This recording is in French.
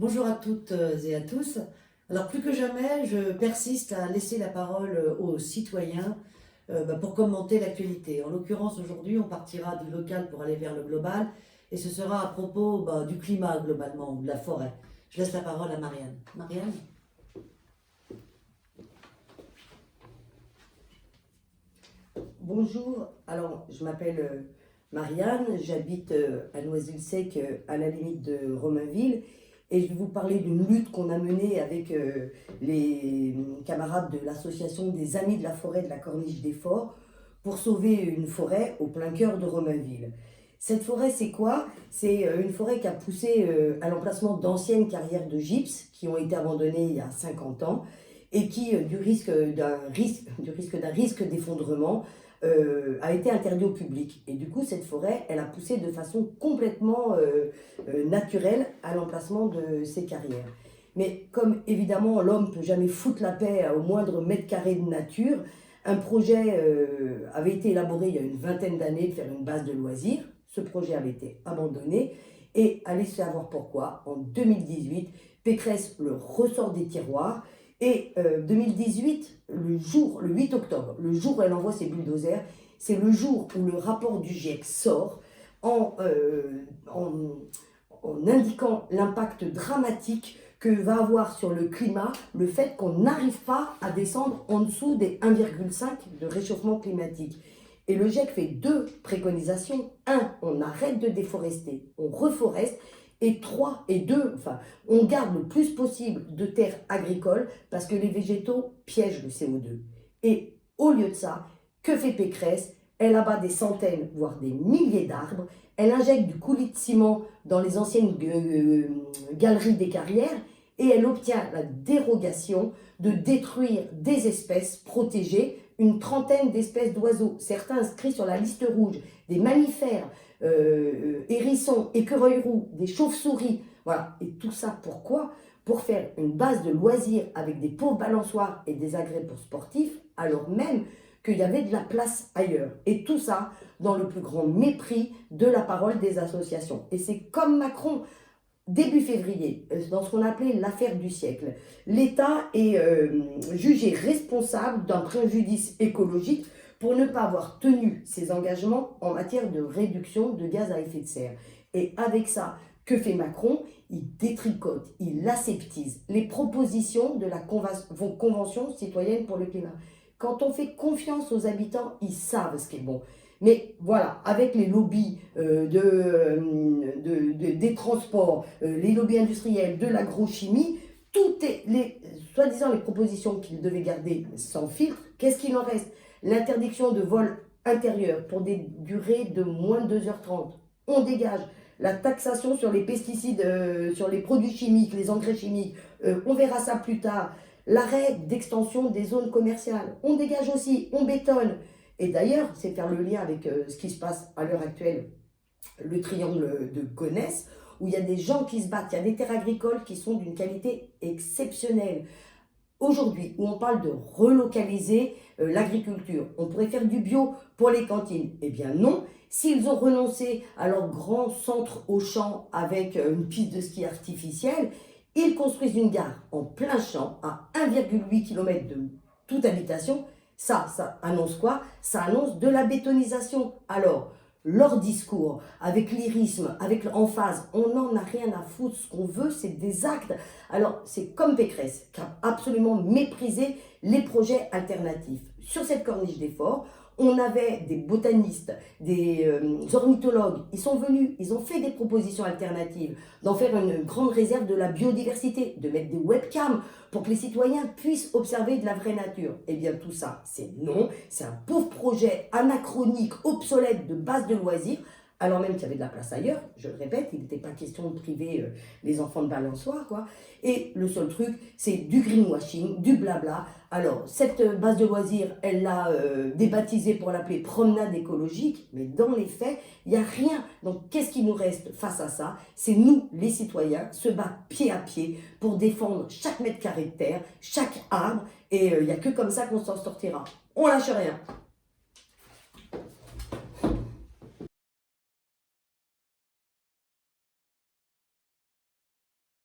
Bonjour à toutes et à tous. Alors plus que jamais, je persiste à laisser la parole aux citoyens pour commenter l'actualité. En l'occurrence, aujourd'hui, on partira du local pour aller vers le global et ce sera à propos du climat globalement, ou de la forêt. Je laisse la parole à Marianne. Marianne? Bonjour, alors je m'appelle Marianne, j'habite à Noisy-le-Sec, à la limite de Romainville, et je vais vous parler d'une lutte qu'on a menée avec les camarades de l'association des Amis de la forêt de la Corniche des Forts pour sauver une forêt au plein cœur de Romainville. Cette forêt, c'est quoi? C'est une forêt qui a poussé à l'emplacement d'anciennes carrières de gypse qui ont été abandonnées il y a 50 ans et qui, du risque d'effondrement, a été interdit au public. Et du coup, cette forêt, elle a poussé de façon complètement naturelle à l'emplacement de ces carrières. Mais comme évidemment l'homme ne peut jamais foutre la paix au moindre mètre carré de nature, un projet avait été élaboré il y a une vingtaine d'années de faire une base de loisirs. Ce projet avait été abandonné et allez savoir pourquoi. En 2018, Pécresse le ressort des tiroirs et 2018, le 8 octobre, le jour où elle envoie ses bulldozers, c'est le jour où le rapport du GIEC sort en, en, en indiquant l'impact dramatique que va avoir sur le climat le fait qu'on n'arrive pas à descendre en dessous des 1,5 de réchauffement climatique. Et le GIEC fait deux préconisations. Un, on arrête de déforester, on reforeste. Et on garde le plus possible de terres agricoles parce que les végétaux piègent le CO2. Et au lieu de ça, que fait Pécresse? Elle abat des centaines, voire des milliers d'arbres. Elle injecte du coulis de ciment dans les anciennes galeries des carrières et elle obtient la dérogation de détruire des espèces protégées, une trentaine d'espèces d'oiseaux, certains inscrits sur la liste rouge, des mammifères, hérissons, écureuils roux, des chauves-souris. Voilà. Et tout ça, pourquoi? Pour faire une base de loisirs avec des pauvres balançoires et des agrès pour sportifs, alors même qu'il y avait de la place ailleurs. Et tout ça dans le plus grand mépris de la parole des associations. Et c'est comme Macron, début février, dans ce qu'on appelait l'affaire du siècle. L'État est jugé responsable d'un préjudice écologique pour ne pas avoir tenu ses engagements en matière de réduction de gaz à effet de serre. Et avec ça, que fait Macron? Il détricote, il aseptise les propositions de la Convention citoyenne pour le climat. Quand on fait confiance aux habitants, ils savent ce qui est bon. Mais voilà, avec les lobbies des transports, les lobbies industriels, de l'agrochimie, soi-disant les propositions qu'ils devaient garder sans filtre, qu'est-ce qu'il en reste? L'interdiction de vol intérieur pour des durées de moins de 2h30. On dégage. La taxation sur les pesticides, sur les produits chimiques, les engrais chimiques, on verra ça plus tard. L'arrêt d'extension des zones commerciales, on dégage aussi, on bétonne. Et d'ailleurs, c'est faire le lien avec ce qui se passe à l'heure actuelle, le triangle de Gonesse, où il y a des gens qui se battent, il y a des terres agricoles qui sont d'une qualité exceptionnelle. Aujourd'hui, où on parle de relocaliser l'agriculture, on pourrait faire du bio pour les cantines. Eh bien non, s'ils ont renoncé à leur grand centre Auchan avec une piste de ski artificielle, ils construisent une gare en plein champ à 1,8 km de toute habitation. Ça annonce quoi? Ça annonce de la bétonisation. Alors, leur discours, avec lyrisme, avec l'emphase, on n'en a rien à foutre. Ce qu'on veut, c'est des actes. Alors, c'est comme Pécresse, qui a absolument méprisé les projets alternatifs. Sur cette corniche des forts, on avait des botanistes, des ornithologues, ils sont venus, ils ont fait des propositions alternatives, d'en faire une grande réserve de la biodiversité, de mettre des webcams pour que les citoyens puissent observer de la vraie nature. Eh bien tout ça, c'est non, c'est un pauvre projet anachronique, obsolète de base de loisirs, alors même qu'il y avait de la place ailleurs, je le répète, il n'était pas question de priver les enfants de balançoires, quoi. Et le seul truc, c'est du greenwashing, du blabla. Alors, cette base de loisirs, elle l'a débaptisée pour l'appeler promenade écologique, mais dans les faits, il n'y a rien. Donc, qu'est-ce qui nous reste face à ça? C'est nous, les citoyens, se battre pied à pied pour défendre chaque mètre carré de terre, chaque arbre, et il n'y a que comme ça qu'on s'en sortira. On lâche rien.